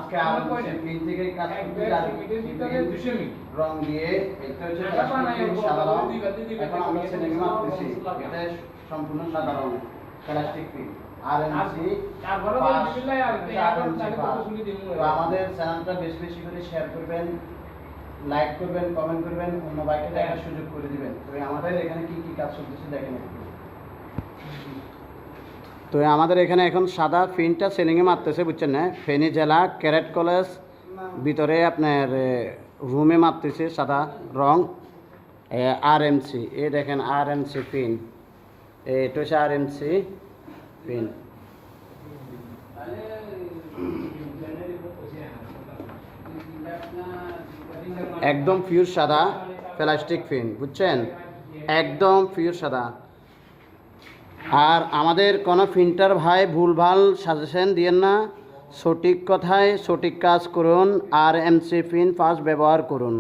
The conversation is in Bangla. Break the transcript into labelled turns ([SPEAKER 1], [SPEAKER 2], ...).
[SPEAKER 1] আজকে আর পিন থেকে কাজ করতে যাচ্ছি রং দিয়ে এটা হচ্ছে প্লাস্টিক সাদা রং এখন আমরা সেলিং মারতেছি এটা সম্পূর্ণ সাদা রং প্লাস্টিক পিন আরএমসি তারপরে বিসমিল্লাহ তো আমাদের চ্যানেলটা বেশি বেশি করে শেয়ার করবেন লাইক করবেন কমেন্ট করবেন অন্য ভাইকে দেখার সুযোগ করে দিবেন তো আমাদের এখানে কি কি কাজ চলতেছে দেখেন তো আমাদের এখানে এখন সাদা ফিনটা সেলিংয়ে মারতেছে বুঝছেন না ফেনী জেলা ক্যারেট কলেজ ভিতরে আপনার রুমে মারতেছে সাদা রং আরএমসি এই দেখেন আরএমসি পিন এটা হচ্ছে আরএমসি পিন একদম পিওর সাদা প্লাস্টিক পিন বুঝছেন একদম পিওর সাদা আর আমাদের কোনো প্রিন্টার ভাই ভুলভাল সাজেশন দিয়েন না সঠিক কথায় সঠিক কাজ করুন আর এমসি পিন ফার্স্ট ব্যবহার করুন